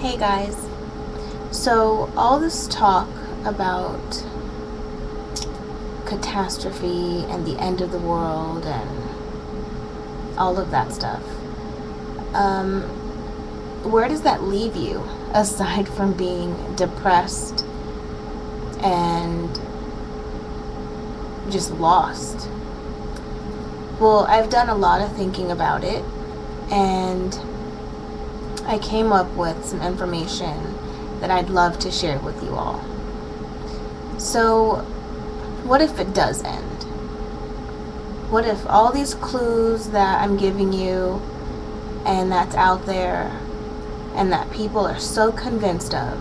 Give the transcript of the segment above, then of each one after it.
Hey guys. So, all this talk about catastrophe and the end of the world and all of that stuff, um, where does that leave you aside from being depressed and just lost? Well, I've done a lot of thinking about it, and I came up with some information that I'd love to share with you all. So, what if it does end? What if all these clues that I'm giving you and that's out there and that people are so convinced of,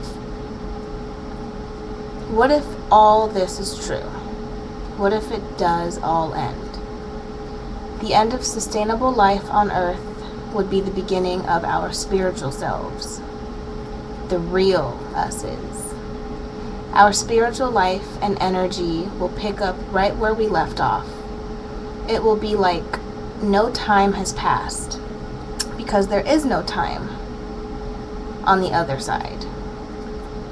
what if all this is true? What if it does all end? The end of sustainable life on Earth would be the beginning of our spiritual selves, the real us's. Our spiritual life and energy will pick up right where we left off. It will be like no time has passed, because there is no time on the other side.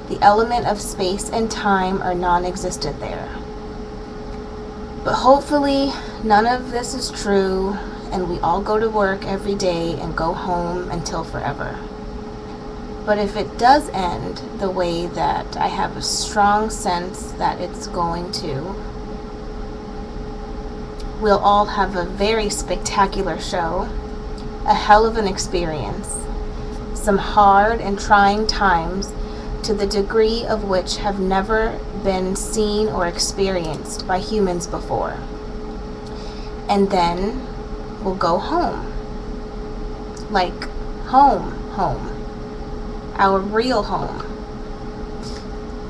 The element of space and time are non-existent there. But hopefully none of this is true, and we all go to work every day and go home until forever. But if it does end the way that I have a strong sense that it's going to, we'll all have a very spectacular show, a hell of an experience, some hard and trying times to the degree of which have never been seen or experienced by humans before. And then we'll go home. Like home. Our real home.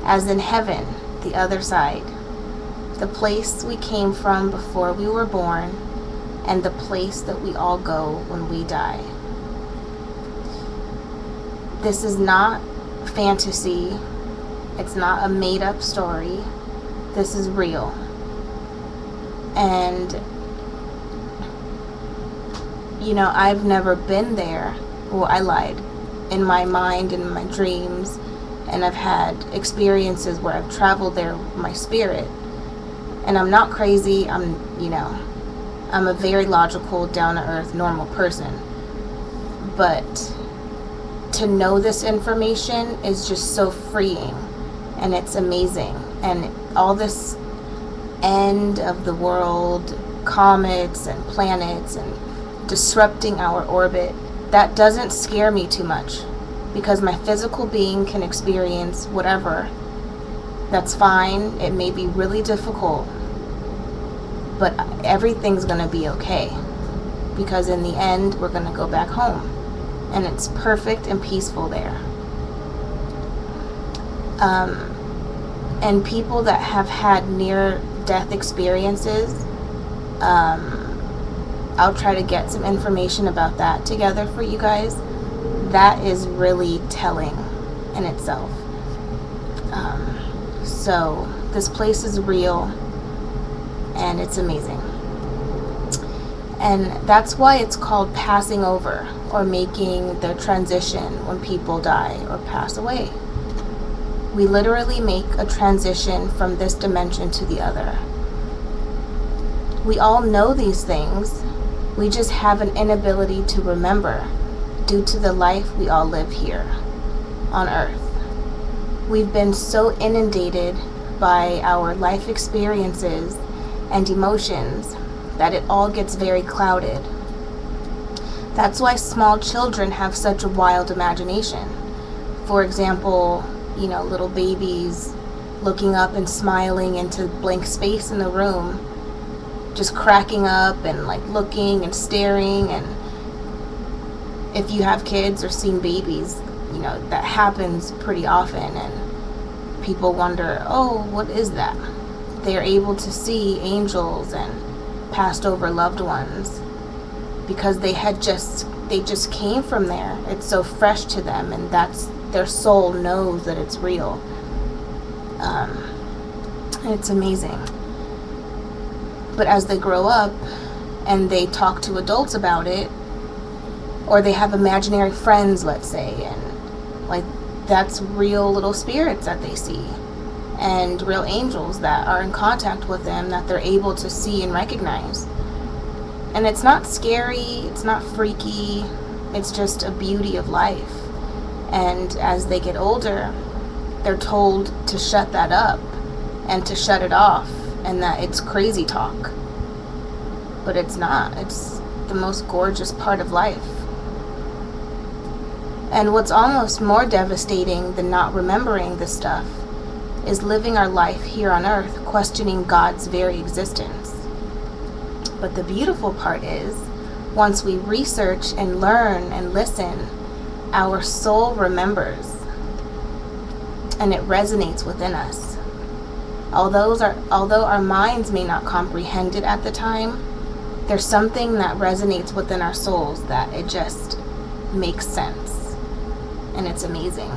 As in heaven, the other side. The place we came from before we were born, and the place that we all go when we die. This is not fantasy. It's not a made-up story. This is real. And I've never been there. Well, I lied. In my mind and in my dreams, and I've had experiences where I've traveled there with my spirit. And I'm not crazy. I'm a very logical, down-to-earth, normal person. But to know this information is just so freeing, and it's amazing. And all this end of the world, comets and planets and disrupting our orbit, that doesn't scare me too much, because my physical being can experience whatever. That's fine. It may be really difficult, but everything's going to be okay, because in the end we're going to go back home, and it's perfect and peaceful there. And people that have had near-death experiences, I'll try to get some information about that together for you guys. That is really telling in itself. So this place is real, and it's amazing. And that's why it's called passing over, or making the transition when people die or pass away. We literally make a transition from this dimension to the other. We all know these things. We just have an inability to remember due to the life we all live here on Earth. We've been so inundated by our life experiences and emotions that it all gets very clouded. That's why small children have such a wild imagination. For example, little babies looking up and smiling into blank space in the room, just cracking up and looking and staring. And if you have kids or seen babies, that happens pretty often, and people wonder, oh, what is that? They're able to see angels and passed over loved ones, because they just came from there. It's so fresh to them, and that's their soul knows that it's real. It's amazing. But as they grow up and they talk to adults about it, or they have imaginary friends, let's say, and Like, that's real little spirits that they see, and real angels that are in contact with them that they're able to see and recognize. And it's not scary, it's not freaky, it's just a beauty of life. And as they get older, they're told to shut that up and to shut it off, and that it's crazy talk. But it's not. It's the most gorgeous part of life. And what's almost more devastating than not remembering this stuff is living our life here on earth questioning God's very existence. But the beautiful part is, once we research and learn and listen, our soul remembers, and it resonates within us. Although our minds may not comprehend it at the time, there's something that resonates within our souls that it just makes sense, and it's amazing.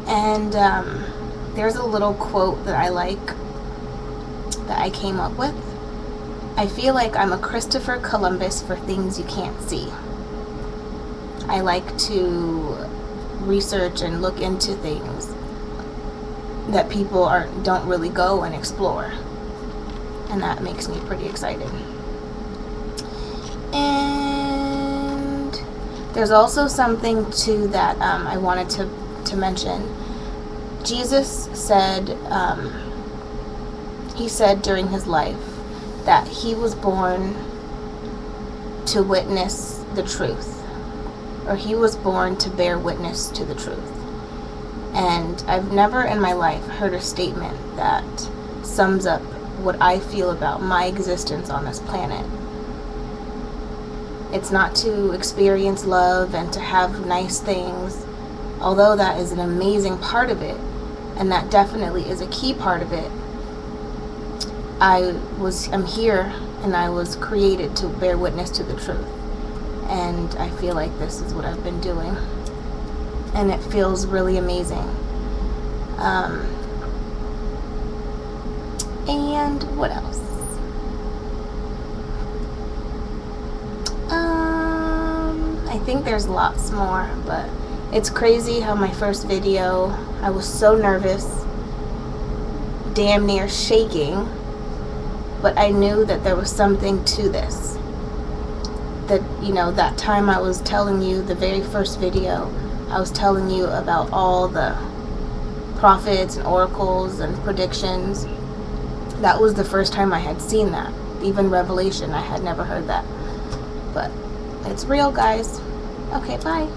And there's a little quote that I like, that I came up with. I feel like I'm a Christopher Columbus for things you can't see. I like to research and look into things that people don't really go and explore, and that makes me pretty excited. And there's also something too that I wanted to mention. Jesus said, he said during his life that he was born to witness the truth, or he was born to bear witness to the truth. And I've never in my life heard a statement that sums up what I feel about my existence on this planet. It's not to experience love and to have nice things, although that is an amazing part of it, and that definitely is a key part of it. I'm here, and I was created to bear witness to the truth. And I feel like this is what I've been doing. And it feels really amazing. And what else? I think there's lots more, but it's crazy how my first video, I was so nervous, damn near shaking, but I knew that there was something to this. That, you know, that time I was telling you, the very first video, I was telling you about all the prophets and oracles and predictions. That was the first time I had seen that. Even Revelation, I had never heard that. But it's real, guys. Okay, bye.